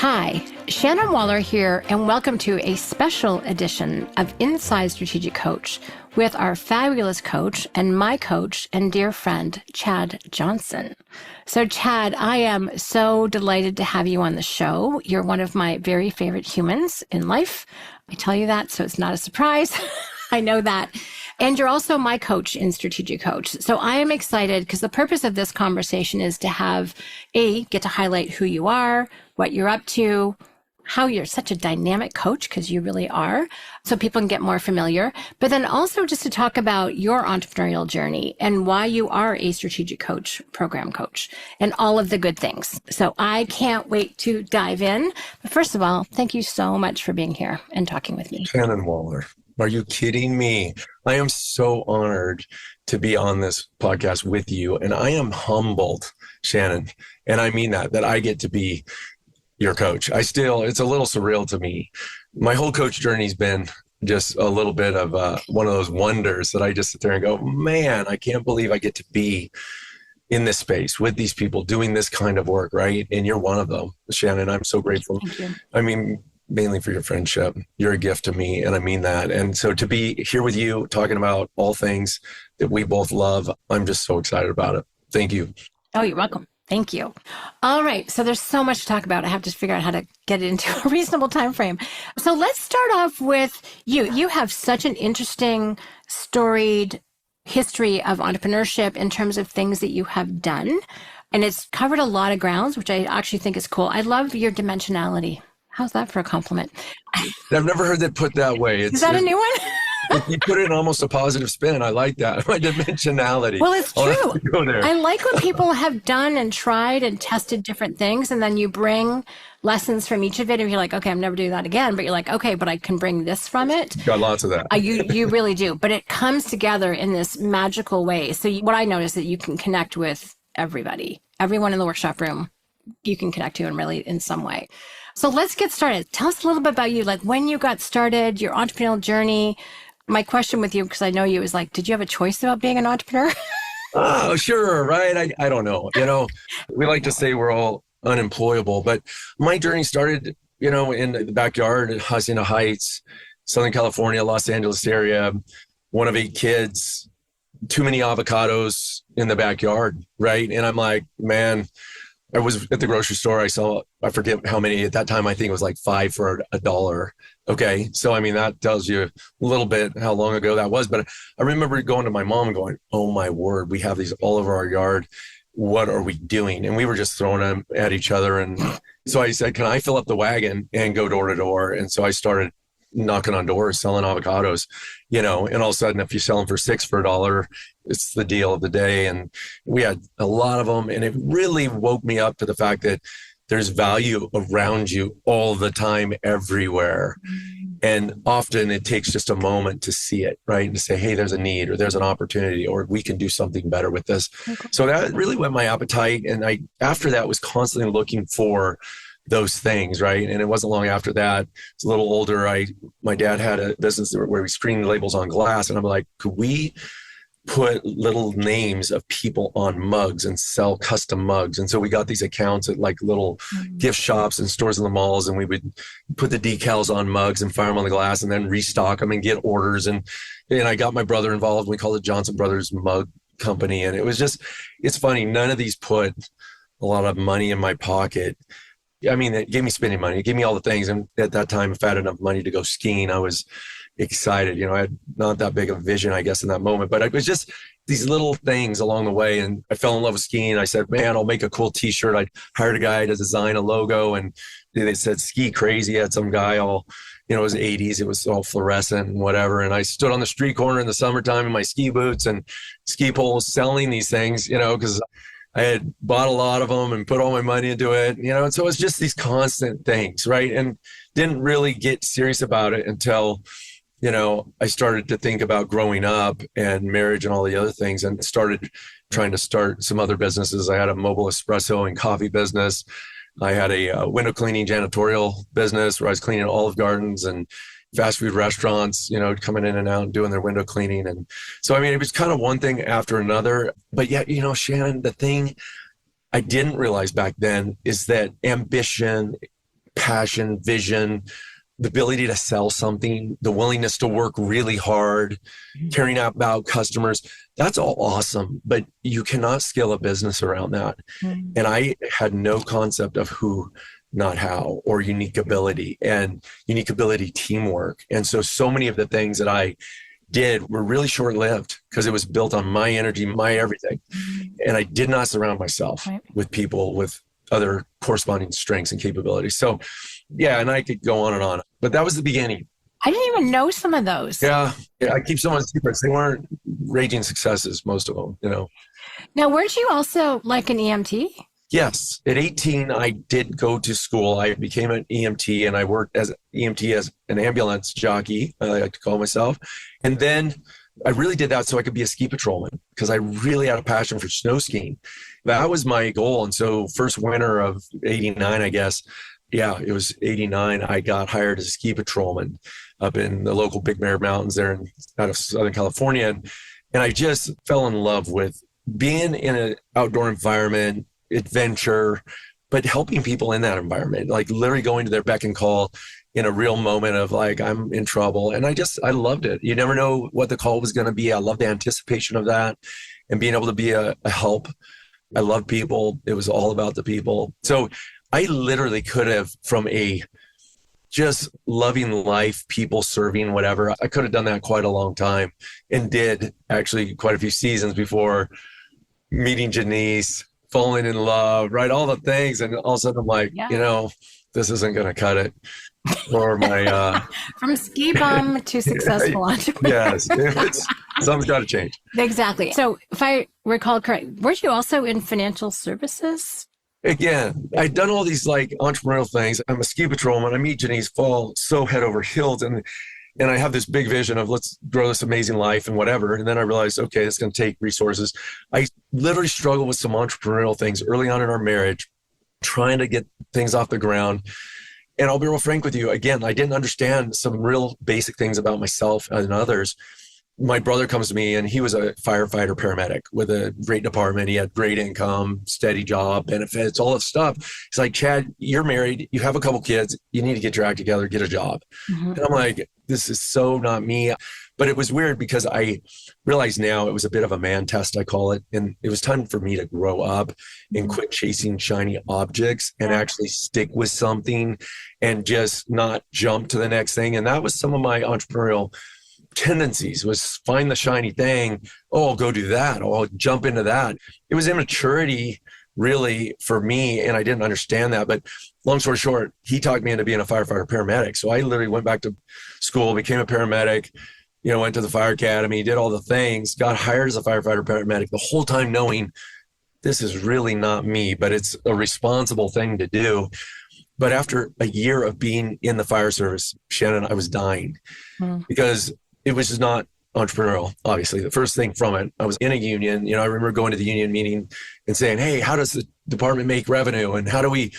Hi, Shannon Waller here, and welcome to a special edition of Inside Strategic Coach with our fabulous coach and my coach and dear friend, Chad Johnson. So Chad, I am so delighted to have you on the show. You're one of my very favorite humans in life. I tell you that, so it's not a surprise. I know that. And you're also my coach in Strategic Coach. So I am excited because the purpose of this conversation is to have get to highlight who you are, what you're up to, how you're such a dynamic coach, because you really are, so people can get more familiar. But then also just to talk about your entrepreneurial journey and why you are a strategic coach, program coach, and all of the good things. So I can't wait to dive in. But first of all, thank you so much for being here and talking with me. Shannon Waller. Are you kidding me? I am so honored to be on this podcast with you. And I am humbled, Shannon. And I mean that I get to be your coach. It's a little surreal to me. My whole coach journey's been just a little bit of one of those wonders that I just sit there and go, man, I can't believe I get to be in this space with these people doing this kind of work, right? And you're one of them, Shannon. I'm so grateful. Thank you. I mean, mainly for your friendship. You're a gift to me, and I mean that. And so to be here with you, talking about all things that we both love, I'm just so excited about it. Thank you. Oh, you're welcome. Thank you. All right. So there's so much to talk about. I have to figure out how to get it into a reasonable time frame. So let's start off with you. You have such an interesting, storied history of entrepreneurship in terms of things that you have done. And it's covered a lot of grounds, which I actually think is cool. I love your dimensionality. How's that for a compliment? I've never heard that put that way. Is that a new one? You put it in almost a positive spin. I like that. My dimensionality. Well, it's true. Go there. I like when people have done and tried and tested different things, and then you bring lessons from each of it, and you're like, okay, I'm never doing that again. But you're like, okay, but I can bring this from it. Got lots of that. You really do. But it comes together in this magical way. So what I noticed is that you can connect with everybody, everyone in the workshop room. You can connect to in some way. So let's get started. Tell us a little bit about you, like when you got started, your entrepreneurial journey. My question with you, because I know you, is like, did you have a choice about being an entrepreneur? Oh, sure. Right. I don't know. We like to say we're all unemployable, but my journey started, in the backyard in Hacienda Heights, Southern California, Los Angeles area, one of 8 kids, too many avocados in the backyard. Right. And I'm like, man, I was at the grocery store. I forget how many at that time. I think it was like 5 for $1. Okay. So, I mean, that tells you a little bit how long ago that was. But I remember going to my mom and going, oh my word, we have these all over our yard. What are we doing? And we were just throwing them at each other. And so I said, can I fill up the wagon and go door to door? And so I started knocking on doors, selling avocados, and all of a sudden, if you sell them for 6 for $1, it's the deal of the day. And we had a lot of them. And it really woke me up to the fact that there's value around you all the time, everywhere. And often it takes just a moment to see it, right? And to say, hey, there's a need, or there's an opportunity, or we can do something better with this. Okay. So that really whet my appetite. And after that, was constantly looking for those things, right? And it wasn't long after that, it's a little older. My dad had a business where we screened labels on glass, and I'm like, could we put little names of people on mugs and sell custom mugs? And so we got these accounts at like little gift shops and stores in the malls, and we would put the decals on mugs and fire them on the glass and then restock them and get orders. And I got my brother involved. We called it Johnson Brothers Mug Company. And it's funny. None of these put a lot of money in my pocket. I mean, it gave me spending money. It gave me all the things. And at that time, if I had enough money to go skiing, I was excited. I had not that big of a vision, I guess, in that moment. But it was just these little things along the way. And I fell in love with skiing. I said, man, I'll make a cool T-shirt. I hired a guy to design a logo. And they said, ski crazy. I had some guy all, it was 80s. It was all fluorescent and whatever. And I stood on the street corner in the summertime in my ski boots and ski poles selling these things, because I had bought a lot of them and put all my money into it, and so it's just these constant things, right? And didn't really get serious about it until, I started to think about growing up and marriage and all the other things, and started trying to start some other businesses. I had a mobile espresso and coffee business. I had a window cleaning janitorial business where I was cleaning Olive Gardens and fast food restaurants, coming in and out and doing their window cleaning. And so, it was kind of one thing after another. But yet, Shannon, the thing I didn't realize back then is that ambition passion, vision, the ability to sell something, the willingness to work really hard, caring about customers. That's all awesome, but you cannot scale a business around that. Mm. And I had no concept of who, not how, or unique ability teamwork. And so many of the things that I did were really short-lived because it was built on my energy, my everything. And I did not surround myself with people with other corresponding strengths and capabilities. So yeah, and I could go on and on, but that was the beginning. I didn't even know some of those. Yeah, I keep some of the secrets. They weren't raging successes, most of them, Now, weren't you also like an EMT? Yes. At 18, I did go to school. I became an EMT and I worked as an EMT as an ambulance jockey, I like to call myself. And then I really did that so I could be a ski patrolman because I really had a passion for snow skiing. That was my goal. And so first winter of 89, I guess, yeah, it was 89. I got hired as a ski patrolman up in the local Big Bear Mountains there out of Southern California. And I just fell in love with being in an outdoor environment, adventure, but helping people in that environment, like literally going to their beck and call in a real moment of like, I'm in trouble. And I loved it. You never know what the call was going to be. I love the anticipation of that and being able to be a help. I love people. It was all about the people. So I literally could have, from a just loving life, people serving, whatever, I could have done that quite a long time and did actually quite a few seasons before meeting Janice, falling in love, right? All the things. And all of a sudden I'm like, this isn't going to cut it for my... From ski bum to successful entrepreneur. Yes, something's got to change. Exactly. So if I recall correct, weren't you also in financial services? Again, I'd done all these like entrepreneurial things. I'm a ski patrolman. I meet Janice, fall so head over heels. And I have this big vision of let's grow this amazing life and whatever. And then I realized, okay, it's going to take resources. I literally struggled with some entrepreneurial things early on in our marriage, trying to get things off the ground. And I'll be real frank with you. Again, I didn't understand some real basic things about myself and others. My brother comes to me and he was a firefighter paramedic with a great department. He had great income, steady job, benefits, all that stuff. He's like, Chad, you're married. You have a couple kids. You need to get your act together, get a job. Mm-hmm. And I'm like, this is so not me. But it was weird because I realize now it was a bit of a man test, I call it. And it was time for me to grow up and quit chasing shiny objects and actually stick with something and just not jump to the next thing. And that was some of my entrepreneurial tendencies, was find the shiny thing. Oh, I'll go do that. Oh, I'll jump into that. It was immaturity really for me. And I didn't understand that. But long story short, he talked me into being a firefighter paramedic. So I literally went back to school, became a paramedic, went to the fire academy, did all the things, got hired as a firefighter paramedic, the whole time knowing this is really not me, but it's a responsible thing to do. But after a year of being in the fire service, Shannon, I was dying because it was just not entrepreneurial, obviously. The first thing from it, I was in a union. I remember going to the union meeting and saying, hey, how does the department make revenue? And how do we,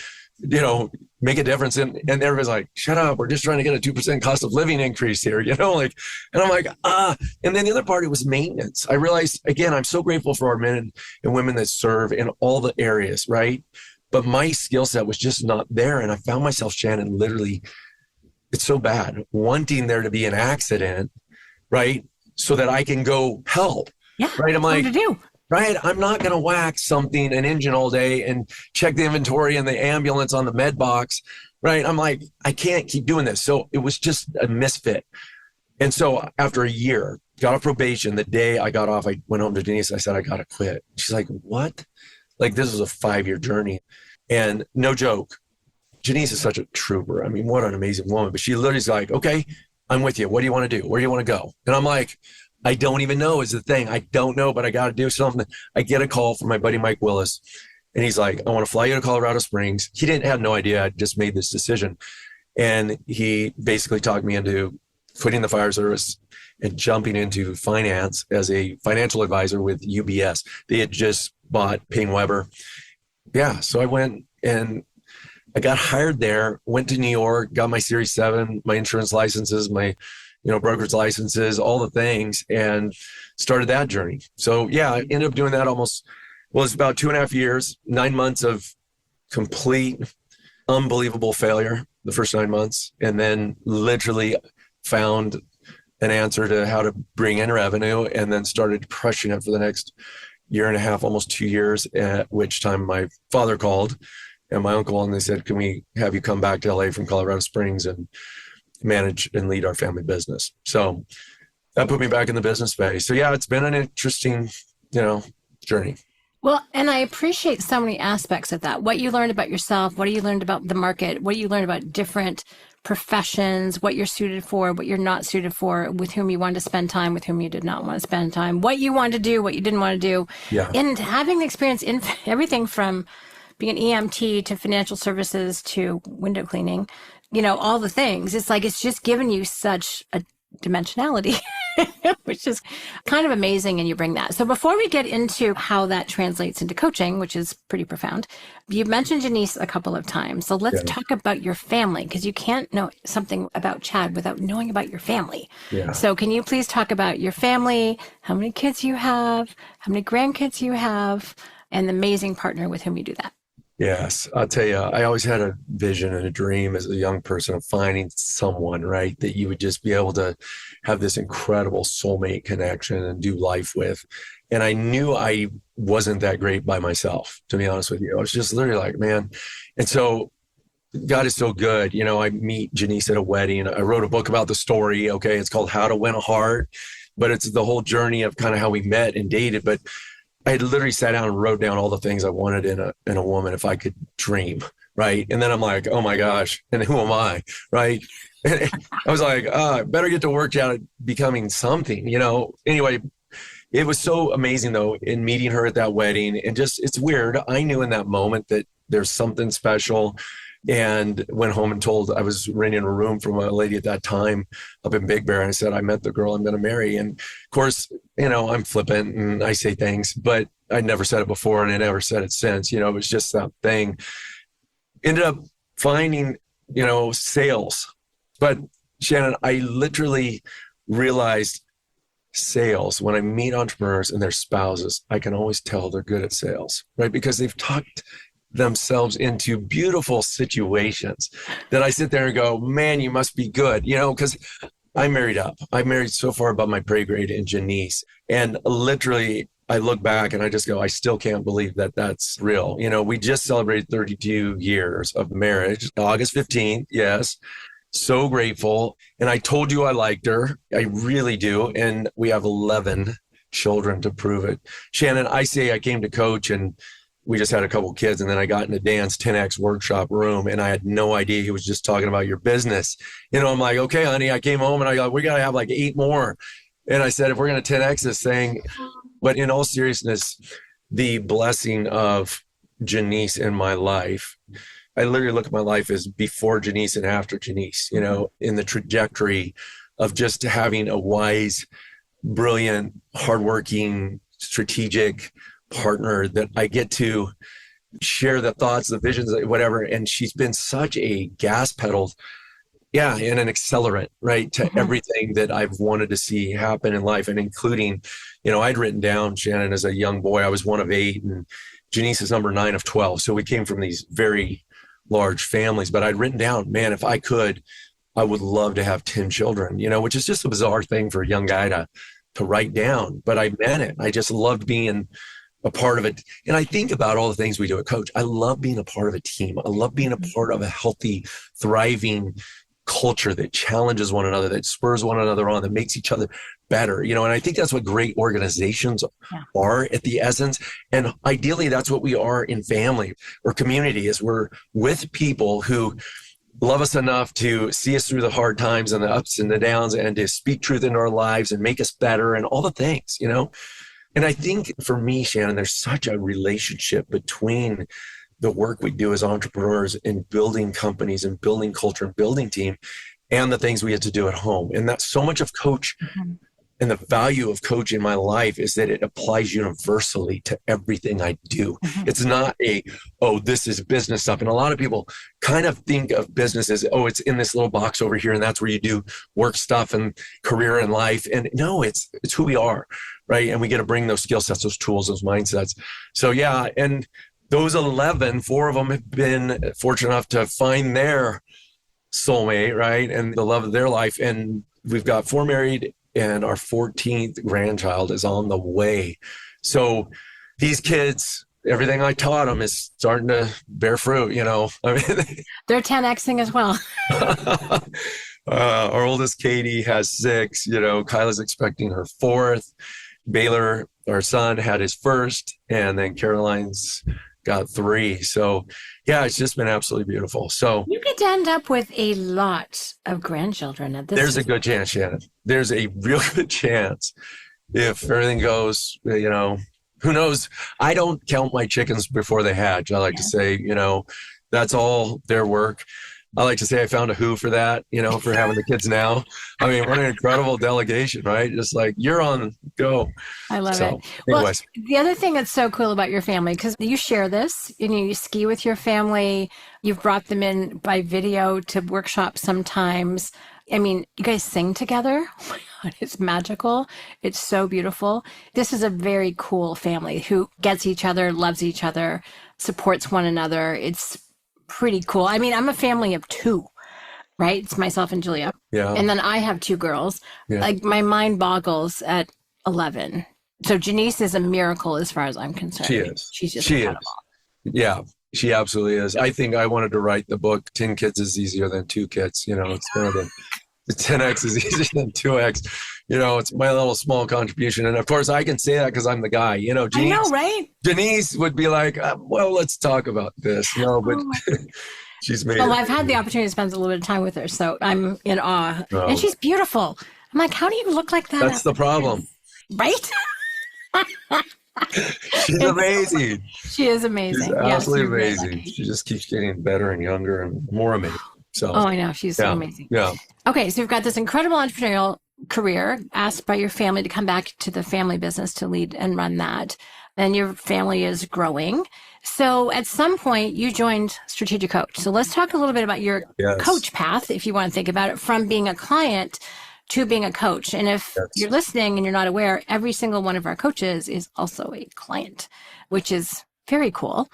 make a difference? And everybody's like, shut up. We're just trying to get a 2% cost of living increase here, and I'm like, and then the other part, it was maintenance. I realized, again, I'm so grateful for our men and women that serve in all the areas, right? But my skill set was just not there. And I found myself, Shannon, literally, it's so bad, wanting there to be an accident, right? So that I can go help. Yeah. Right. I'm like, to do. Right. I'm not going to whack an engine all day and check the inventory and the ambulance on the med box. Right. I'm like, I can't keep doing this. So it was just a misfit. And so after a year, got off probation, the day I got off, I went home to Denise. I said, I got to quit. She's like, what? Like, this was a 5-year journey. And no joke, Janice is such a trooper. I mean, what an amazing woman. But she literally is like, okay, I'm with you. What do you want to do? Where do you want to go? And I'm like, I don't even know is the thing. I don't know, but I got to do something. I get a call from my buddy, Mike Willis. And he's like, I want to fly you to Colorado Springs. He didn't have no idea I just made this decision. And he basically talked me into quitting the fire service and jumping into finance as a financial advisor with UBS. They had just bought Payne Weber. Yeah. So I went and I got hired there, went to New York, got my Series 7, my insurance licenses, my brokerage licenses, all the things, and started that journey. So yeah, I ended up doing that it's about 2.5 years, 9 months of complete unbelievable failure the first 9 months, and then literally found an answer to how to bring in revenue, and then started crushing it for the next year and a half, almost 2 years, at which time my father called and my uncle, and they said, can we have you come back to LA from Colorado Springs and manage and lead our family business? So that put me back in the business space. So yeah, it's been an interesting, journey. Well, and I appreciate so many aspects of that. What you learned about yourself, what you learned about the market, what you learned about different professions, what you're suited for, what you're not suited for, with whom you wanted to spend time, with whom you did not want to spend time, what you wanted to do, what you didn't want to do. Yeah. And having the experience in everything from being an EMT to financial services to window cleaning, all the things. It's like, it's just given you such a dimensionality, which is kind of amazing. And you bring that. So before we get into how that translates into coaching, which is pretty profound, you mentioned Janice a couple of times. So let's talk about your family, because you can't know something about Chad without knowing about your family. Yeah. So can you please talk about your family, how many kids you have, how many grandkids you have, and the amazing partner with whom you do that? Yes, I'll tell you, I always had a vision and a dream as a young person of finding someone, right, that you would just be able to have this incredible soulmate connection and do life with. And I knew I wasn't that great by myself, to be honest with you. I was just literally like, man. And so God is so good. I meet Janice at a wedding. I wrote a book about the story. Okay. It's called How to Win a Heart, but it's the whole journey of kind of how we met and dated. But I had literally sat down and wrote down all the things I wanted in a woman if I could dream, right? And then I'm like, oh my gosh, and who am I, right? And I was like, I better get to work out at becoming something, Anyway, it was so amazing though in meeting her at that wedding, and just, it's weird. I knew in that moment that there's something special. And went home and told, I was renting a room from a lady at that time up in Big Bear. And I said, I met the girl I'm going to marry. And of course, I'm flippant and I say things, but I never said it before and I never said it since. It was just that thing. Ended up finding, sales. But Shannon, I literally realized sales, when I meet entrepreneurs and their spouses, I can always tell they're good at sales, right? Because they've talked themselves into beautiful situations that I sit there and go, man, you must be good, because I married up. I married so far above my pay grade in Janice. And literally, I look back and I just go, I still can't believe that that's real. We just celebrated 32 years of marriage, August 15th. Yes. So grateful. And I told you I liked her. I really do. And we have 11 children to prove it. Shannon, I say I came to coach and we just had a couple of kids, and then I got into Dan's 10X workshop room, and I had no idea he was just talking about your business. I'm like, okay, honey, I came home and I go, we got to have like 8 more. And I said, if we're going to 10X this thing, but in all seriousness, the blessing of Janice in my life, I literally look at my life as before Janice and after Janice, in the trajectory of just having a wise, brilliant, hardworking, strategic partner that I get to share the thoughts, the visions, whatever. And she's been such a gas pedal, and an accelerant, right, to everything that I've wanted to see happen in life. And including, I'd written down, Shannon, as a young boy, I was one of 8 and Janice is number 9 of 12. So we came from these very large families, but I'd written down, man, if I could, I would love to have 10 children, which is just a bizarre thing for a young guy to write down, but I meant it. I just loved being a part of it. And I think about all the things we do at Coach. I love being a part of a team. I love being a part of a healthy, thriving culture that challenges one another, that spurs one another on, that makes each other better. And I think that's what great organizations are at the essence. And ideally, that's what we are in family or community, is we're with people who love us enough to see us through the hard times and the ups and the downs, and to speak truth into our lives and make us better and all the things, And I think for me, Shannon, there's such a relationship between the work we do as entrepreneurs in building companies and building culture and building team, and the things we have to do at home. And that's so much of Coach and the value of Coach in my life is that it applies universally to everything I do. It's not this is business stuff. And a lot of people kind of think of business as, it's in this little box over here, and that's where you do work stuff and career and life. And no, it's who we are, right? And we get to bring those skill sets, those tools, those mindsets. So yeah, and those 11, 4 of them have been fortunate enough to find their soulmate, right? And the love of their life. And we've got 4 married, and our 14th grandchild is on the way. So these kids, everything I taught them is starting to bear fruit, I mean, they're 10Xing as well. Our oldest Katie has 6, Kyla's expecting her 4th. Baylor, our son, had his 1st, and then Caroline's got 3. So yeah, it's just been absolutely beautiful. So you could end up with a lot of grandchildren at this. There's a good chance, Shannon. There's a real good chance if everything goes, who knows? I don't count my chickens before they hatch. I like to say, that's all their work. I like to say I found a who for that, for having the kids now. I mean, what an incredible delegation, right? Just like, you're on, go. I love it. Anyways. Well, the other thing that's so cool about your family, because you share this, you ski with your family, you've brought them in by video to workshops sometimes. I mean, you guys sing together. Oh my God, it's magical. It's so beautiful. This is a very cool family who gets each other, loves each other, supports one another. It's pretty cool. I mean, I'm a family of 2, right? It's myself and Julia. Yeah. And then I have 2 girls. Yeah. Like, my mind boggles at 11. So Janice is a miracle as far as I'm concerned. She is. She's just incredible. Yeah, she absolutely is. I think I wanted to write the book, 10 Kids is Easier Than 2 Kids. It's kind of the 10X is easier than 2X. It's my little small contribution. And of course, I can say that because I'm the guy. Janice, I know, right? Denise would be like, well, let's talk about this. But she's made I've had the opportunity to spend a little bit of time with her, so I'm in awe. Oh. And she's beautiful. I'm like, how do you look like that? That's the problem. Right? She's amazing. She is amazing. She's absolutely amazing. She just keeps getting better and younger and more amazing. So, I know. She's so amazing. Yeah. Okay, so you've got this incredible entrepreneurial career, asked by your family to come back to the family business to lead and run that. And your family is growing. So at some point you joined Strategic Coach. So let's talk a little bit about your coach path, if you want to think about it, from being a client to being a coach. And if you're listening and you're not aware, every single one of our coaches is also a client, which is very cool.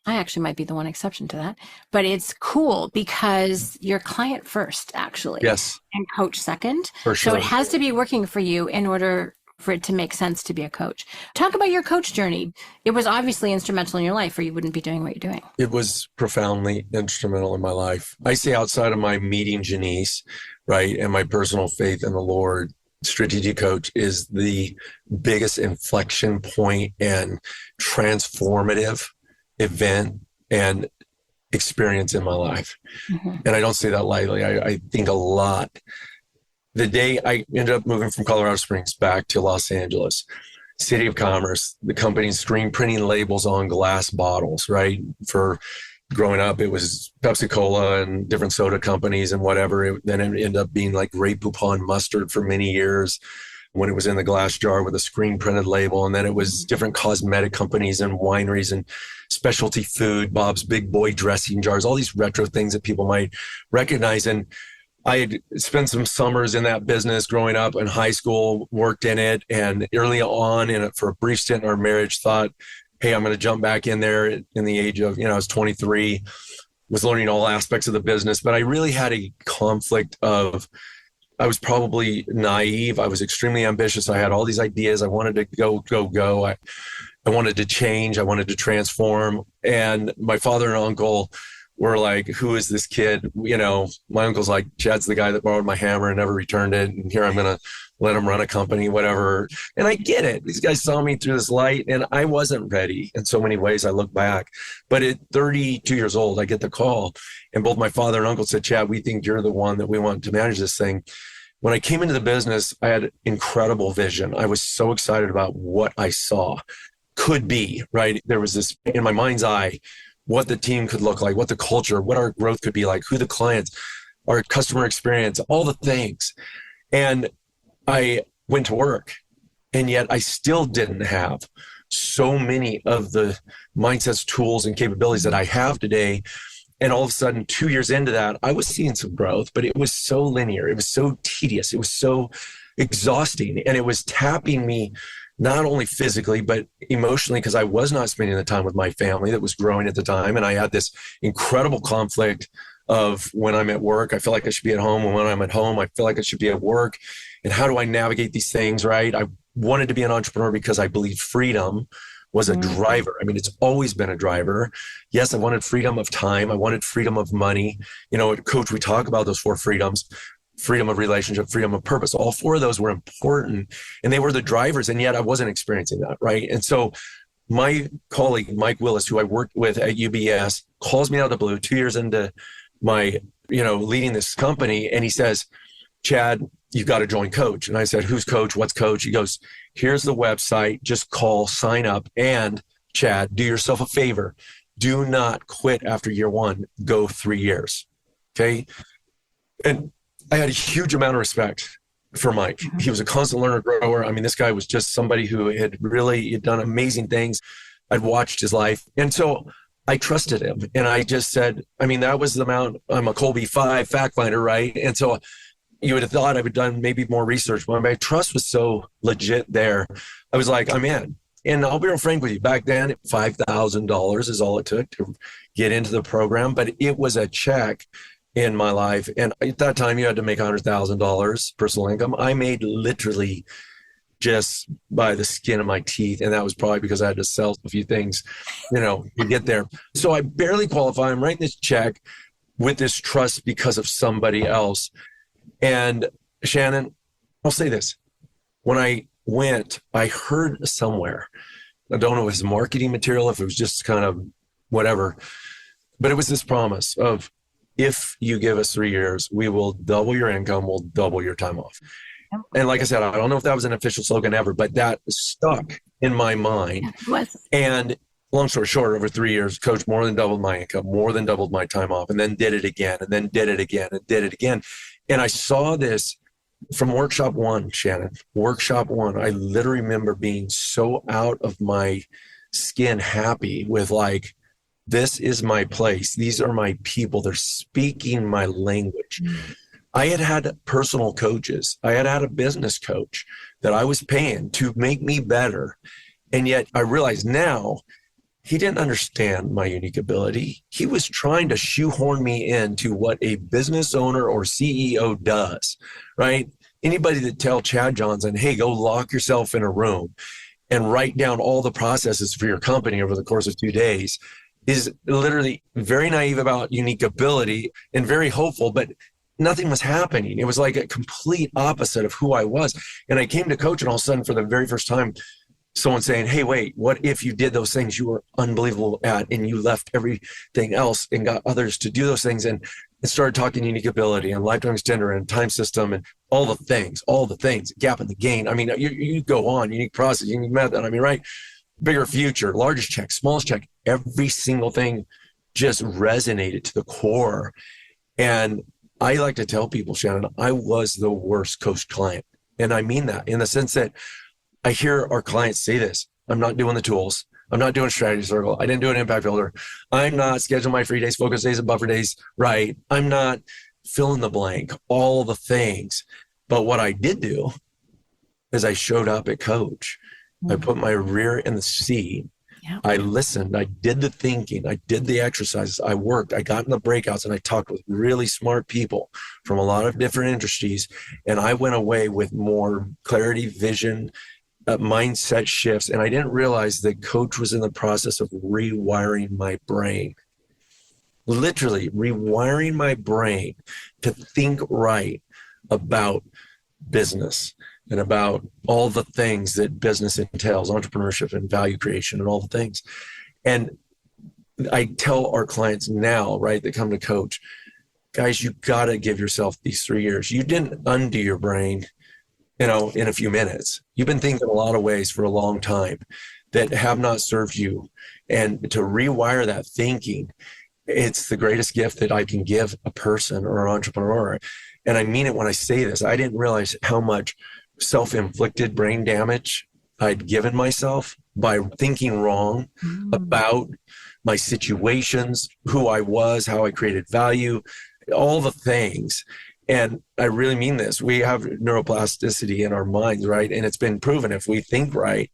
I actually might be the one exception to that, but it's cool because you're client first, actually. Yes. And coach second. For sure. So it has to be working for you in order for it to make sense to be a coach. Talk about your coach journey. It was obviously instrumental in your life, or you wouldn't be doing what you're doing. It was profoundly instrumental in my life. I say outside of my meeting Janice, right, and my personal faith in the Lord, Strategic Coach is the biggest inflection point and transformative event and experience in my life. Mm-hmm. And I don't say that lightly. I think a lot. The day I ended up moving from Colorado Springs back to Los Angeles, City of Commerce, the company's screen printing labels on glass bottles, right? For growing up, it was Pepsi-Cola and different soda companies and whatever. Then it ended up being like Grey Poupon mustard for many years when it was in the glass jar with a screen printed label. And then it was different cosmetic companies and wineries and specialty food, Bob's Big Boy dressing jars, all these retro things that people might recognize. And I had spent some summers in that business growing up in high school, worked in it, and early on in it for a brief stint in our marriage thought, hey, I'm going to jump back in there in the age of, I was 23, was learning all aspects of the business, but I really had a conflict of, I was probably naive. I was extremely ambitious. I had all these ideas. I wanted to go. I wanted to change. I wanted to transform. And my father and uncle were like, who is this kid? My uncle's like, Chad's the guy that borrowed my hammer and never returned it. And here I'm going to let him run a company, whatever. And I get it. These guys saw me through this light and I wasn't ready in so many ways. I look back, but at 32 years old, I get the call and both my father and uncle said, Chad, we think you're the one that we want to manage this thing. When I came into the business, I had incredible vision. I was so excited about what I saw could be, right? There was this in my mind's eye, what the team could look like, what the culture, what our growth could be like, who the clients, our customer experience, all the things. And I went to work, and yet I still didn't have so many of the mindsets, tools, and capabilities that I have today. And all of a sudden, 2 years into that, I was seeing some growth, but it was so linear. It was so tedious. It was so exhausting. And it was tapping me not only physically, but emotionally, because I was not spending the time with my family that was growing at the time. And I had this incredible conflict of when I'm at work, I feel like I should be at home. And when I'm at home, I feel like I should be at work. And how do I navigate these things, right? I wanted to be an entrepreneur because I believed freedom was a driver. I mean, it's always been a driver. Yes, I wanted freedom of time. I wanted freedom of money. You know, at Coach, we talk about those 4 freedoms: freedom of relationship, freedom of purpose. All 4 of those were important, and they were the drivers. And yet I wasn't experiencing that, right? And so my colleague, Mike Willis, who I worked with at UBS, calls me out of the blue 2 years into my, leading this company. And he says, Chad, you've got to join Coach. And I said, who's Coach? What's Coach? He goes, here's the website. Just call, sign up. And Chad, do yourself a favor. Do not quit after year 1. Go 3 years. Okay. And I had a huge amount of respect for Mike. He was a constant learner, grower. I mean, this guy was just somebody who had really done amazing things. I'd watched his life. And so I trusted him. And I just said, I mean, that was the amount. I'm a Colby 5 fact finder, right? And so you would have thought I would have done maybe more research, but my trust was so legit there. I was like, I'm in. And I'll be real frank with you, back then, $5,000 is all it took to get into the program, but it was a check in my life. And at that time, you had to make $100,000 personal income. I made literally just by the skin of my teeth. And that was probably because I had to sell a few things, to get there. So I barely qualify. I'm writing this check with this trust because of somebody else. And Shannon, I'll say this. When I went, I heard somewhere, I don't know if it was marketing material, if it was just kind of whatever, but it was this promise of, if you give us 3 years, we will double your income, we'll double your time off. And like I said, I don't know if that was an official slogan ever, but that stuck in my mind. And long story short, over 3 years, Coach more than doubled my income, more than doubled my time off, and then did it again, and then did it again, and did it again. And I saw this from workshop 1, Shannon. Workshop 1, I literally remember being so out of my skin happy with like, this is my place. These are my people. They're speaking my language. I had personal coaches. I had a business coach that I was paying to make me better. And yet I realize now he didn't understand my unique ability. He was trying to shoehorn me into what a business owner or CEO does, right? Anybody that tell Chad Johnson, hey, go lock yourself in a room and write down all the processes for your company over the course of 2 days is literally very naive about unique ability and very hopeful, but nothing was happening. It was like a complete opposite of who I was. And I came to Coach, and all of a sudden, for the very first time, someone saying, hey, wait, what if you did those things you were unbelievable at and you left everything else and got others to do those things and started talking unique ability and lifetime extender and time system and all the things, gap in the gain. I mean, you go on, unique process, unique method. I mean, right? Bigger future, largest check, smallest check, every single thing just resonated to the core. And I like to tell people, Shannon, I was the worst Coach client. And I mean that in the sense that I hear our clients say this. I'm not doing the tools. I'm not doing strategy circle. I didn't do an impact builder. I'm not scheduling my free days, focus days, and buffer days right. I'm not fill in the blank, all the things. But what I did do is I showed up at Coach. I put my rear in the seat. Yep. I listened. I did the thinking. I did the exercises. I worked. I got in the breakouts and I talked with really smart people from a lot of different industries. And I went away with more clarity, vision, mindset shifts. And I didn't realize that Coach was in the process of rewiring my brain, literally rewiring my brain to think right about business and about all the things that business entails, entrepreneurship and value creation and all the things. And I tell our clients now, right, that come to Coach, guys, you got to give yourself these 3 years. You didn't undo your brain, in a few minutes. You've been thinking a lot of ways for a long time that have not served you. And to rewire that thinking, it's the greatest gift that I can give a person or an entrepreneur. And I mean it when I say this. I didn't realize how much self-inflicted brain damage I'd given myself by thinking wrong about my situations, who I was, how I created value, all the things. And I really mean this. We have neuroplasticity in our minds, right? And it's been proven if we think right,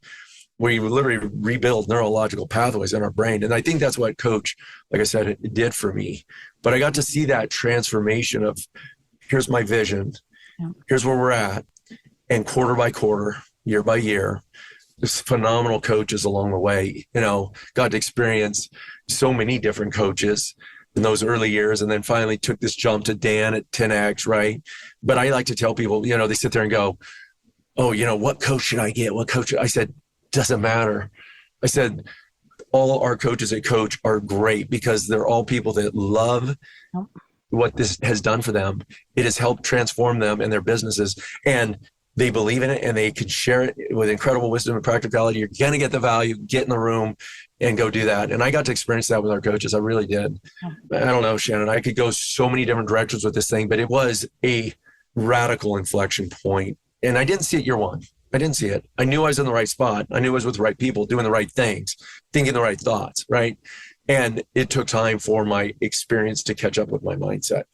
we literally rebuild neurological pathways in our brain. And I think that's what Coach, like I said, it did for me. But I got to see that transformation of here's my vision, here's where we're at, and quarter by quarter, year by year, this phenomenal coaches along the way, got to experience so many different coaches in those early years, and then finally took this jump to Dan at 10X, right? But I like to tell people, they sit there and go, oh, what coach should I get? What coach? I said, doesn't matter. I said, all our coaches at Coach are great because they're all people that love what this has done for them. It has helped transform them and their businesses, and they believe in it, and they can share it with incredible wisdom and practicality. You're going to get the value, get in the room and go do that. And I got to experience that with our coaches. I really did. I don't know, Shannon, I could go so many different directions with this thing, but it was a radical inflection point. And I didn't see it year one. I didn't see it. I knew I was in the right spot. I knew I was with the right people, doing the right things, thinking the right thoughts, right? And it took time for my experience to catch up with my mindset.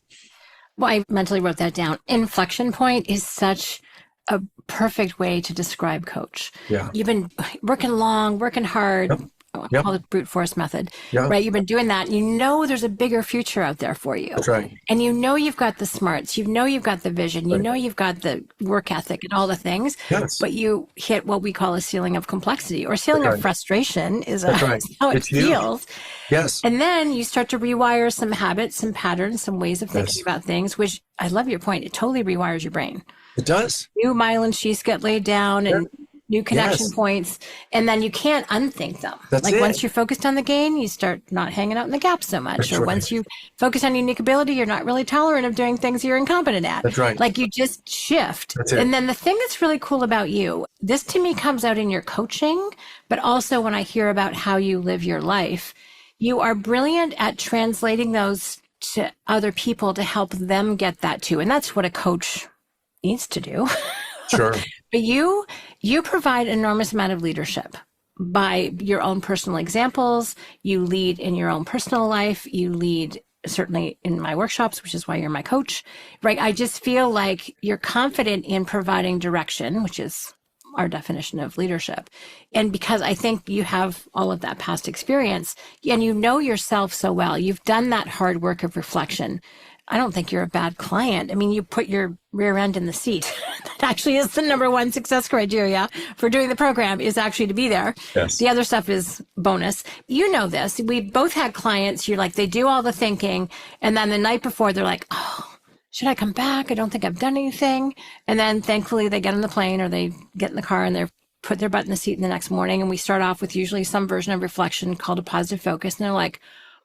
Well, I mentally wrote that down. Inflection point is such a perfect way to describe Coach. Yeah. You've been working long, working hard. Yep. I call it brute force method, right? You've been doing that. There's a bigger future out there for you. That's right. And you've got the smarts, you've got the vision, you've got the work ethic and all the things, but you hit what we call a ceiling of complexity or ceiling of frustration is how it feels. Yes. And then you start to rewire some habits, some patterns, some ways of thinking about things, which I love your point. It totally rewires your brain. It does. New myelin sheaths get laid down and new connection points, and then you can't unthink them. Once you're focused on the gain, you start not hanging out in the gap so much. That's or once you focus on unique ability, you're not really tolerant of doing things you're incompetent at. That's right. Like you just shift. That's it. And then the thing that's really cool about you, this to me comes out in your coaching, but also when I hear about how you live your life, you are brilliant at translating those to other people to help them get that too. And that's what a coach needs to do. Sure. But you provide enormous amount of leadership by your own personal examples. You lead in your own personal life. You lead certainly in my workshops, which is why you're my coach, right? I just feel like you're confident in providing direction, which is our definition of leadership. And because I think you have all of that past experience and you know yourself so well, you've done that hard work of reflection. I don't think you're a bad client. I mean, you put your rear end in the seat. That actually is the number one success criteria for doing the program is actually to be there. Yes. The other stuff is bonus. You know this. We both had clients. You're like, they do all the thinking. And then the night before they're like, oh, should I come back? I don't think I've done anything. And then thankfully they get on the plane or they get in the car and they're put their butt in the seat the next morning. And we start off with usually some version of reflection called a positive focus. And they're like,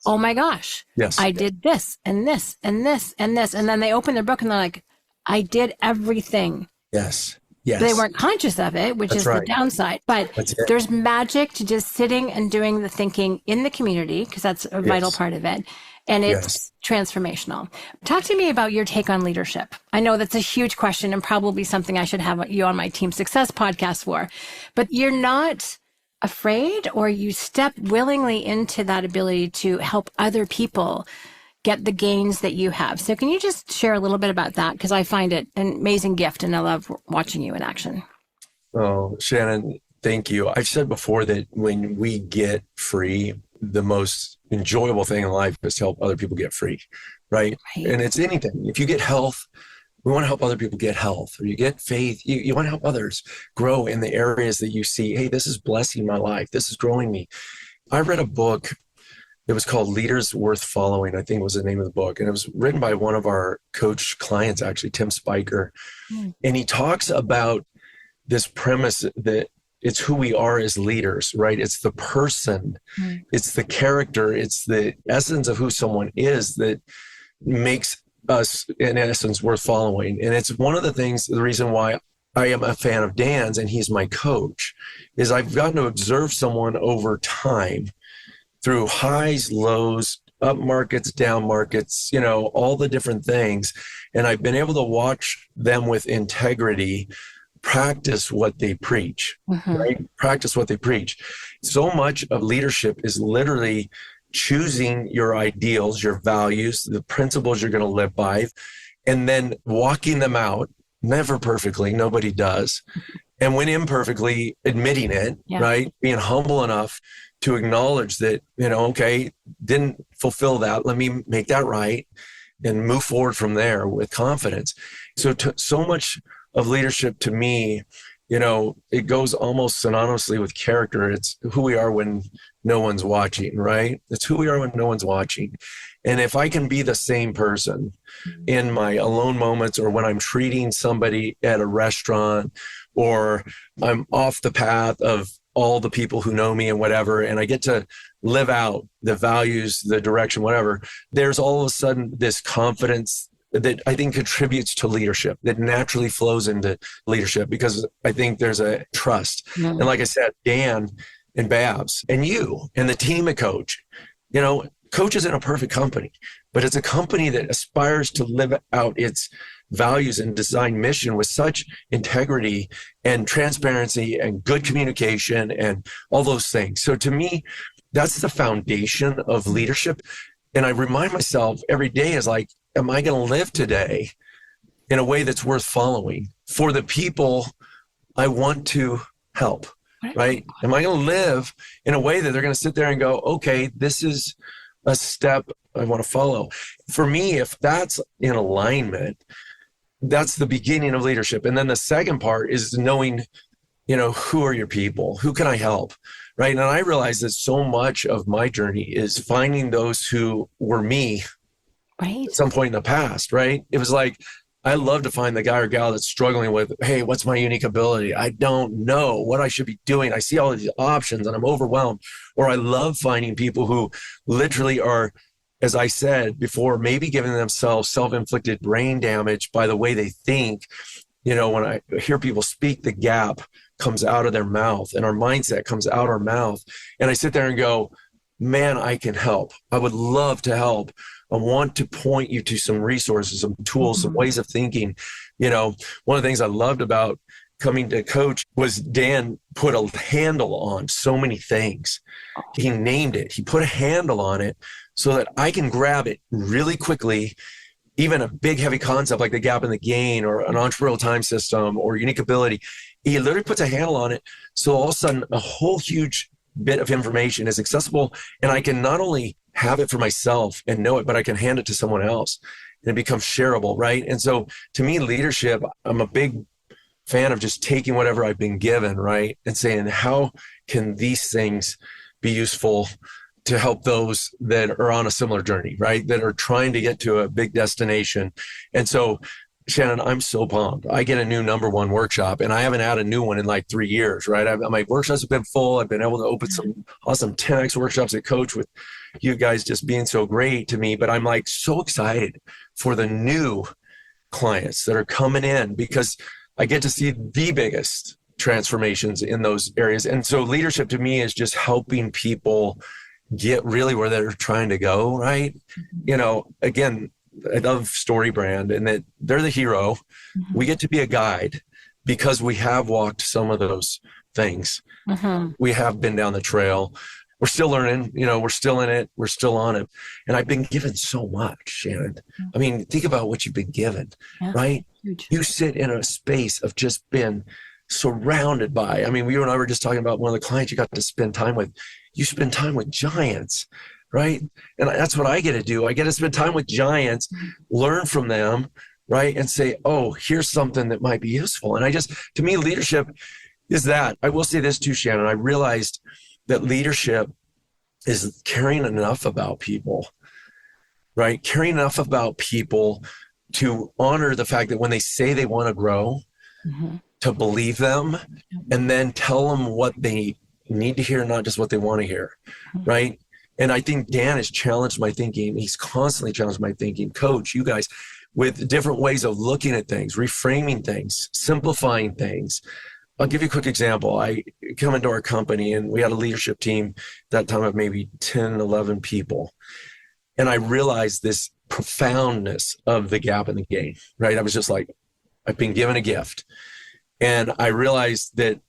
oh my gosh, I did this and this and this and this. And then they open their book and they're like, I did everything. Yes. They weren't conscious of it, which is the downside. But there's magic to just sitting and doing the thinking in the community, because that's a vital part of it. And it's transformational. Talk to me about your take on leadership. I know that's a huge question and probably something I should have you on my Team Success podcast for. But you're not afraid, or you step willingly into that ability to help other people get the gains that you have. So can you just share a little bit about that? Because I find it an amazing gift and I love watching you in action. Oh, Shannon, thank you. I've said before that when we get free, the most enjoyable thing in life is to help other people get free, right? And it's anything. If you get health, we want to help other people get health, or you get faith. You want to help others grow in the areas that you see, hey, this is blessing my life. This is growing me. I read a book. It was called Leaders Worth Following, I think was the name of the book. And it was written by one of our coach clients, actually, Tim Spiker. And he talks about this premise that it's who we are as leaders, right? It's the person, it's the character, it's the essence of who someone is that makes us, in essence, worth following. And it's one of the things, the reason why I am a fan of Dan's and he's my coach, is I've gotten to observe someone over time through highs, lows, up markets, down markets, all the different things. And I've been able to watch them with integrity practice what they preach, right? Practice what they preach. So much of leadership is literally choosing your ideals, your values, the principles you're going to live by, and then walking them out, never perfectly, nobody does. And when imperfectly, admitting it, right? Being humble enough to acknowledge that, okay, didn't fulfill that. Let me make that right and move forward from there with confidence. So much of leadership to me, it goes almost synonymously with character. It's who we are when no one's watching, right? It's who we are when no one's watching. And if I can be the same person in my alone moments, or when I'm treating somebody at a restaurant, or I'm off the path of all the people who know me and whatever, and I get to live out the values, the direction, whatever, there's all of a sudden this confidence that I think contributes to leadership, that naturally flows into leadership, because I think there's a trust. And like I said, Dan and Babs and you and the team at Coach, Coach isn't a perfect company, but it's a company that aspires to live out its values and design mission with such integrity and transparency and good communication and all those things. So to me, that's the foundation of leadership. And I remind myself every day is like, am I going to live today in a way that's worth following for the people I want to help, right? Am I going to live in a way that they're going to sit there and go, okay, this is a step I want to follow? For me, if that's in alignment, that's the beginning of leadership. And then the second part is knowing, who are your people? Who can I help? Right. And I realized that so much of my journey is finding those who were me at some point in the past. Right. It was like, I love to find the guy or gal that's struggling with, hey, what's my unique ability? I don't know what I should be doing. I see all of these options and I'm overwhelmed. Or I love finding people who literally are, as I said before, maybe giving themselves self-inflicted brain damage by the way they think. When I hear people speak, the gap comes out of their mouth and our mindset comes out our mouth. And I sit there and go, man, I can help. I would love to help. I want to point you to some resources, some tools, some ways of thinking. One of the things I loved about coming to Coach was Dan put a handle on so many things. He named it. He put a handle on it so that I can grab it really quickly. Even a big, heavy concept like the gap and the gain, or an entrepreneurial time system, or unique ability, he literally puts a handle on it. So all of a sudden, a whole huge bit of information is accessible, and I can not only have it for myself and know it, but I can hand it to someone else, and it becomes shareable, right? And so to me, leadership, I'm a big fan of just taking whatever I've been given, right, and saying, how can these things be useful to help those that are on a similar journey, right? That are trying to get to a big destination. And so, Shannon, I'm so pumped. I get a new #1 workshop, and I haven't had a new one in like 3 years, right? My workshops have been full. I've been able to open some awesome 10X workshops at Coach with you guys just being so great to me. But I'm like so excited for the new clients that are coming in, because I get to see the biggest transformations in those areas. And so leadership to me is just helping people get really where they're trying to go, right? Again, I love Story Brand and that they're the hero. We get to be a guide because we have walked some of those things. We have been down the trail. We're still learning, we're still in it. We're still on it. And I've been given so much, Shannon. I mean, think about what you've been given, right? Huge. You sit in a space of just been surrounded by, you and I were just talking about one of the clients you got to spend time with. You spend time with giants, right? And that's what I get to do. I get to spend time with giants, learn from them, right? And say, oh, here's something that might be useful. And to me, leadership is that. I will say this too, Shannon. I realized that leadership is caring enough about people, right? Caring enough about people to honor the fact that when they say they want to grow, to believe them, and then tell them what they need to hear, not just what they want to hear, right? And I think Dan has challenged my thinking. He's constantly challenged my thinking. Coach, you guys, with different ways of looking at things, reframing things, simplifying things. I'll give you a quick example. I come into our company and we had a leadership team that time of maybe 10, 11 people. And I realized this profoundness of the gap and the gain, right? I was just like, I've been given a gift. And I realized that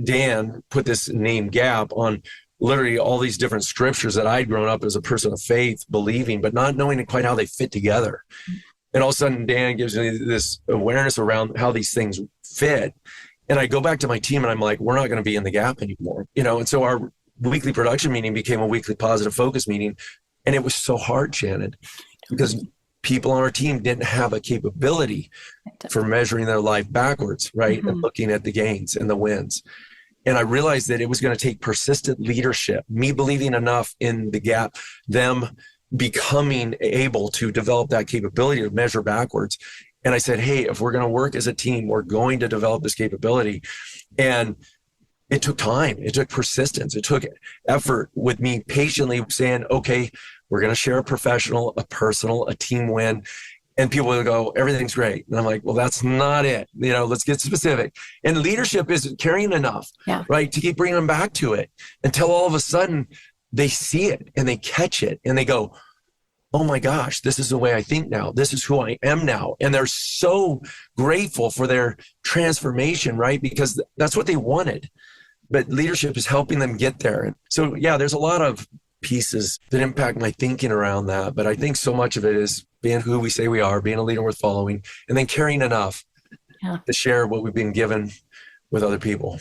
Dan put this name gap on literally all these different scriptures that I'd grown up as a person of faith, believing, but not knowing quite how they fit together. And all of a sudden, Dan gives me this awareness around how these things fit. And I go back to my team and I'm like, we're not going to be in the gap anymore. And so our weekly production meeting became a weekly positive focus meeting. And it was so hard, Shannon, because people on our team didn't have a capability for measuring their life backwards, right? And looking at the gains and the wins. And I realized that it was going to take persistent leadership, me believing enough in the gap, them becoming able to develop that capability to measure backwards. And I said, hey, if we're going to work as a team, we're going to develop this capability. And it took time. It took persistence. It took effort with me patiently saying, okay, we're going to share a professional, a personal, a team win. And people will go, everything's great. And I'm like, well, that's not it. Let's get specific. And leadership is caring enough, right, to keep bringing them back to it until all of a sudden they see it and they catch it and they go, oh my gosh, this is the way I think now. This is who I am now. And they're so grateful for their transformation, right? Because that's what they wanted. But leadership is helping them get there. So yeah, there's a lot of pieces that impact my thinking around that. But I think so much of it is being who we say we are, being a leader worth following, and then caring enough to share what we've been given with other people.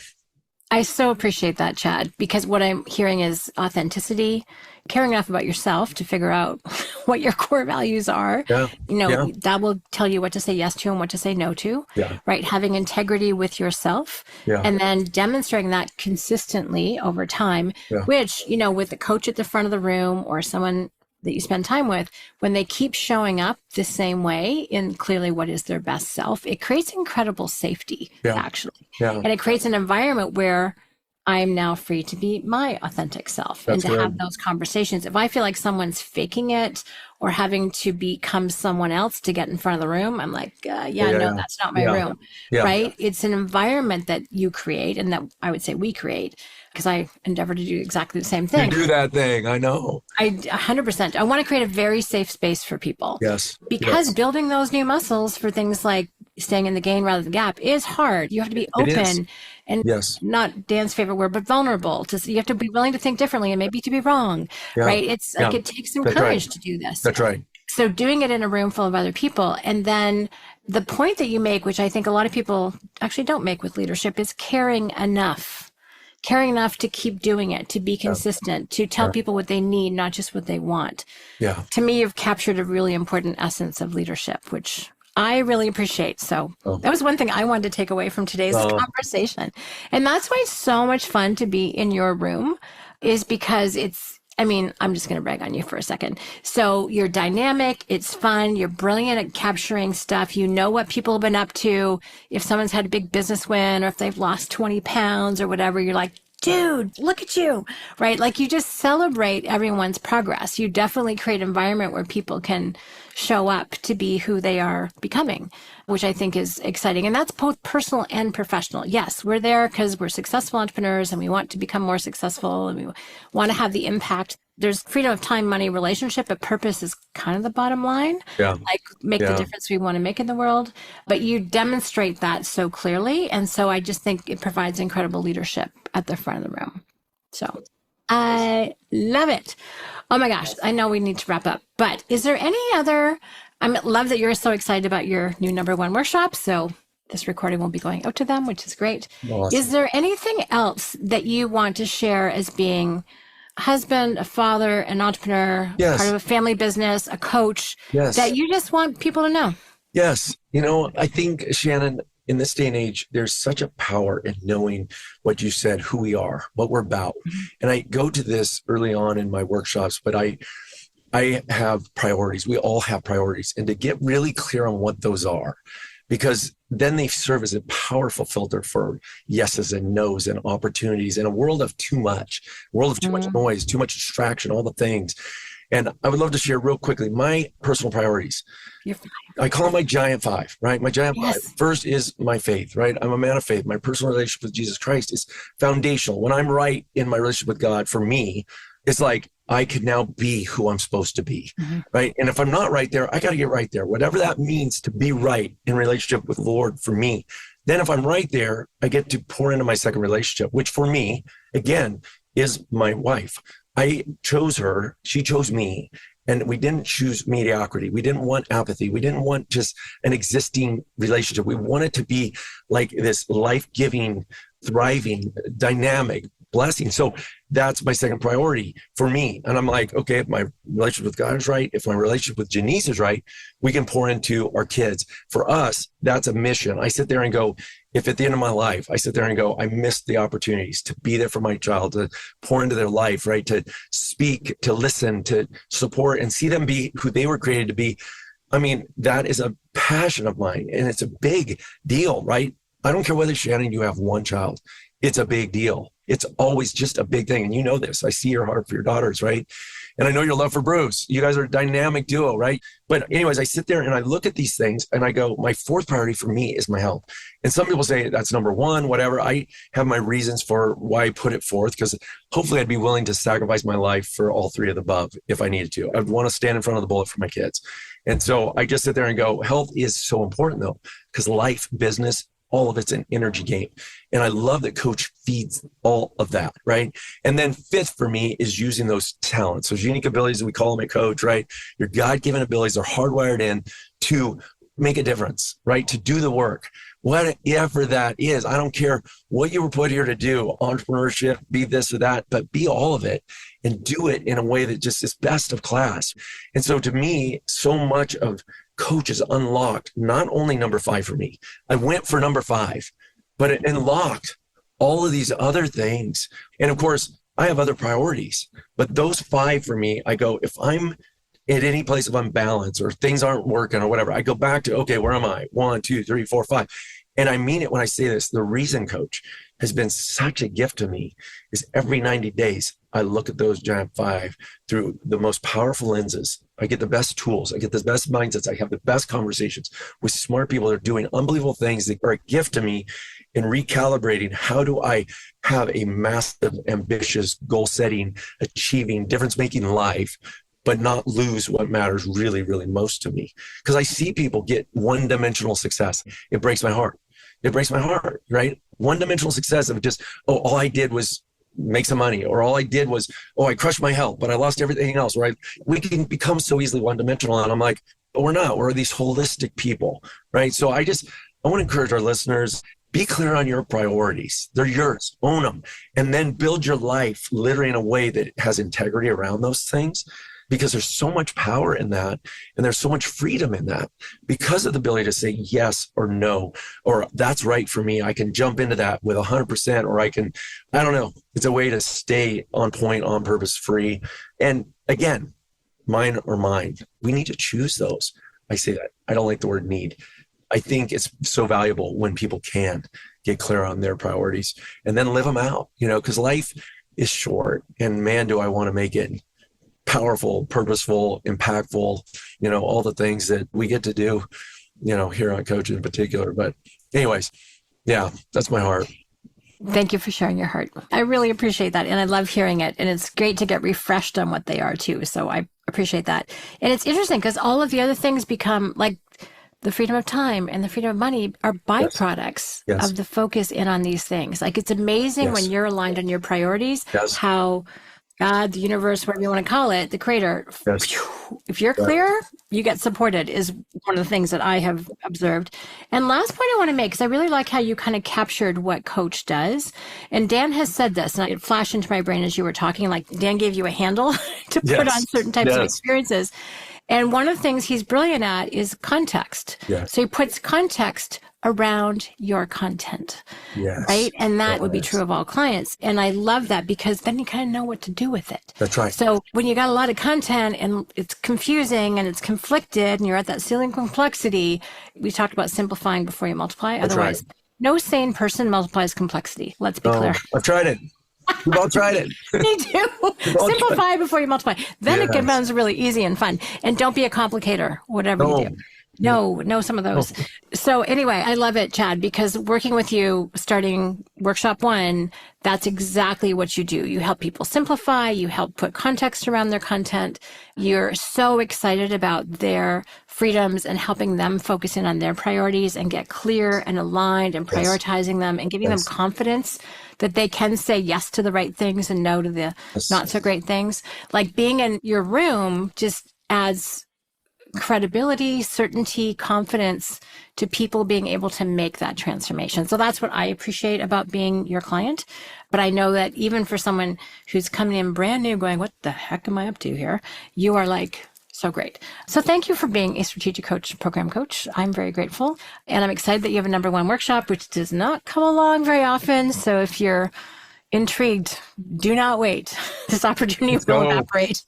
I so appreciate that, Chad, because what I'm hearing is authenticity, caring enough about yourself to figure out what your core values are. That will tell you what to say yes to and what to say no to, right? Having integrity with yourself and then demonstrating that consistently over time, which, with the coach at the front of the room or someone that you spend time with, when they keep showing up the same way in clearly what is their best self, it creates incredible safety, actually. And it creates an environment where I'm now free to be my authentic self and to have those conversations. If I feel like someone's faking it or having to become someone else to get in front of the room, I'm like, no, that's not my room, right? It's an environment that you create and that I would say we create, because I endeavor to do exactly the same thing. You do that thing, I know. 100%. I want to create a very safe space for people. Yes. Because building those new muscles for things like staying in the gain rather than the gap is hard. You have to be open and not Dan's favorite word, but vulnerable. You have to be willing to think differently and maybe to be wrong, right? It's like it takes some courage to do this. That's right. So doing it in a room full of other people. And then the point that you make, which I think a lot of people actually don't make with leadership, is caring enough to keep doing it, to be consistent, to tell people what they need, not just what they want. To me, you've captured a really important essence of leadership, which I really appreciate. So that was one thing I wanted to take away from today's conversation. And that's why it's so much fun to be in your room, is because I'm just going to brag on you for a second. So you're dynamic. It's fun. You're brilliant at capturing stuff. You know what people have been up to. If someone's had a big business win or if they've lost 20 pounds or whatever, you're like, dude, look at you, right? Like you just celebrate everyone's progress. You definitely create an environment where people can show up to be who they are becoming, which I think is exciting. And that's both personal and professional. Yes, we're there because we're successful entrepreneurs and we want to become more successful and we want to have the impact. There's freedom of time, money, relationship, but purpose is kind of the bottom line. Like make the difference we want to make in the world. But you demonstrate that so clearly. And so I just think it provides incredible leadership at the front of the room. So I love it. Oh my gosh. I know we need to wrap up, but is there any other, I love that you're so excited about your new #1 workshop. So this recording will be going out to them, which is great. Awesome. Is there anything else that you want to share as being a husband, a father, an entrepreneur, part of a family business, a coach, that you just want people to know? Yes. I think, Shannon, in this day and age, there's such a power in knowing what you said, who we are, what we're about. And I go to this early on in my workshops, but I have priorities. We all have priorities. And to get really clear on what those are, because then they serve as a powerful filter for yeses and nos and opportunities in a world of too much noise, too much distraction, all the things. And I would love to share real quickly my personal priorities. I call them my giant 5, right? My giant 5. First is my faith, right? I'm a man of faith. My personal relationship with Jesus Christ is foundational. When I'm right in my relationship with God, for me, it's like I could now be who I'm supposed to be, right? And if I'm not right there, I got to get right there. Whatever that means to be right in relationship with the Lord for me. Then if I'm right there, I get to pour into my second relationship, which for me, again, is my wife. I chose her. She chose me. And we didn't choose mediocrity. We didn't want apathy. We didn't want just an existing relationship. We wanted to be like this life-giving, thriving, dynamic blessing. So that's my second priority for me. And I'm like, okay, if my relationship with God is right, if my relationship with Janice is right, we can pour into our kids. For us, that's a mission. I sit there and go, if at the end of my life, I sit there and go, I missed the opportunities to be there for my child, to pour into their life, right? To speak, to listen, to support, and see them be who they were created to be. I mean, that is a passion of mine, and it's a big deal, right? I don't care whether, Shannon, you have one child. It's a big deal. It's always just a big thing. And you know this. I see your heart for your daughters, right? And I know your love for Bruce. You guys are a dynamic duo, right? But anyways, I sit there and I look at these things and I go, my fourth priority for me is my health. And some people say that's number one, whatever. I have my reasons for why I put it forth, because hopefully I'd be willing to sacrifice my life for all three of the above if I needed to. I'd want to stand in front of the bullet for my kids. And so I just sit there and go, health is so important though, because life, business, all of it's an energy game. And I love that coach feeds all of that, right? And then fifth for me is using those talents, those unique abilities that we call them at Coach, right? Your God-given abilities are hardwired in to make a difference, right? To do the work, whatever that is. I don't care what you were put here to do, entrepreneurship, be this or that, but be all of it and do it in a way that just is best of class. And so to me, so much of Coach is unlocked, not only number 5 for me. I went for number 5, but it unlocked all of these other things. And of course, I have other priorities, but those 5 for me, I go, if I'm at any place of unbalance or things aren't working or whatever, I go back to, okay, where am I? 1, 2, 3, 4, 5. And I mean it when I say this. The reason Coach has been such a gift to me is every 90 days, I look at those giant 5 through the most powerful lenses. I get the best tools. I get the best mindsets. I have the best conversations with smart people that are doing unbelievable things that are a gift to me in recalibrating. How do I have a massive, ambitious, goal-setting, achieving, difference-making life, but not lose what matters really, really most to me? Because I see people get one-dimensional success. It breaks my heart. It breaks my heart, right? One-dimensional success of just, oh, all I did was make some money, or all I did was, oh, I crushed my health, but I lost everything else, right? We can become so easily one-dimensional. And I'm like, but we're not. We're these holistic people, right? So I want to encourage our listeners, be clear on your priorities. They're yours. Own them. And then build your life literally in a way that has integrity around those things, because there's so much power in that. And there's so much freedom in that because of the ability to say yes or no, or that's right for me. I can jump into that with 100%, or I don't know. It's a way to stay on point, on purpose, free. And again, mine or mine. We need to choose those. I say that. I don't like the word need. I think it's so valuable when people can get clear on their priorities and then live them out, because life is short, and man, do I want to make it powerful, purposeful, impactful, all the things that we get to do, here on Coach in particular. But anyways, yeah, that's my heart. Thank you for sharing your heart. I really appreciate that. And I love hearing it. And it's great to get refreshed on what they are too. So I appreciate that. And it's interesting because all of the other things become like the freedom of time and the freedom of money are byproducts Yes. of the focus in on these things. Like it's amazing when you're aligned on your priorities, how God, the universe, whatever you want to call it, the creator, if you're clear, you get supported is one of the things that I have observed. And last point I want to make, because I really like how you kind of captured what Coach does. And Dan has said this, and it flashed into my brain as you were talking, like Dan gave you a handle to put on certain types of experiences. And one of the things he's brilliant at is context. Yes. So he puts context around your content, right? And that would be true of all clients. And I love that because then you kind of know what to do with it. That's right. So when you got a lot of content and it's confusing and it's conflicted and you're at that ceiling complexity, we talked about simplifying before you multiply. That's Otherwise, no sane person multiplies complexity. Let's be clear. I've tried it. We've all tried it. Me too. Simplify before you multiply. Then it becomes really easy and fun. And don't be a complicator, whatever you do. No, some of those. So anyway, I love it, Chad, because working with you, starting workshop 1, that's exactly what you do. You help people simplify, you help put context around their content. You're so excited about their freedoms and helping them focus in on their priorities and get clear and aligned and prioritizing them and giving them confidence that they can say yes to the right things and no to the not so great things. Like being in your room just adds credibility, certainty, confidence to people being able to make that transformation. So that's what I appreciate about being your client. But I know that even for someone who's coming in brand new going, what the heck am I up to here? You are like, so great. So thank you for being a strategic coach, program coach. I'm very grateful. And I'm excited that you have a #1 workshop, which does not come along very often. So if you're intrigued, do not wait. This opportunity will evaporate.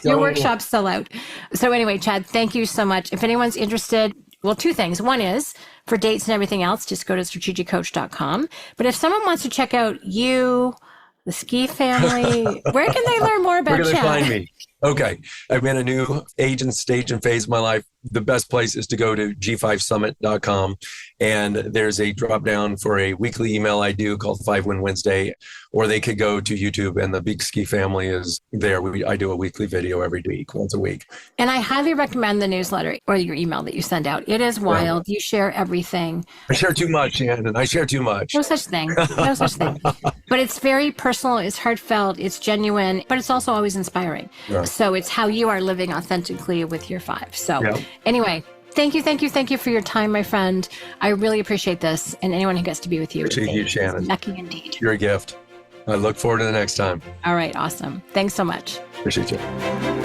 Your workshops sell out. So anyway, Chad, thank you so much. If anyone's interested, well, 2 things. One is for dates and everything else, just go to strategiccoach.com. But if someone wants to check out you, the Ski family, where can they learn more about Chad? Where can they find me? Okay. I'm in a new age and stage and phase of my life. The best place is to go to g5summit.com. And there's a drop down for a weekly email I do called 5-Win Wednesday, or they could go to YouTube and the Big Ski family is there. I do a weekly video every week, once a week. And I highly recommend the newsletter or your email that you send out. It is wild. Yeah. You share everything. I share too much, Shannon. I share too much. No such thing. No such thing. But it's very personal. It's heartfelt. It's genuine, but it's also always inspiring. Right. So it's how you are living authentically with your 5. So anyway, thank you for your time, my friend. I really appreciate this. And anyone who gets to be with you. Appreciate you, Shannon. Lucky indeed. You're a gift. I look forward to the next time. All right. Awesome. Thanks so much. Appreciate you.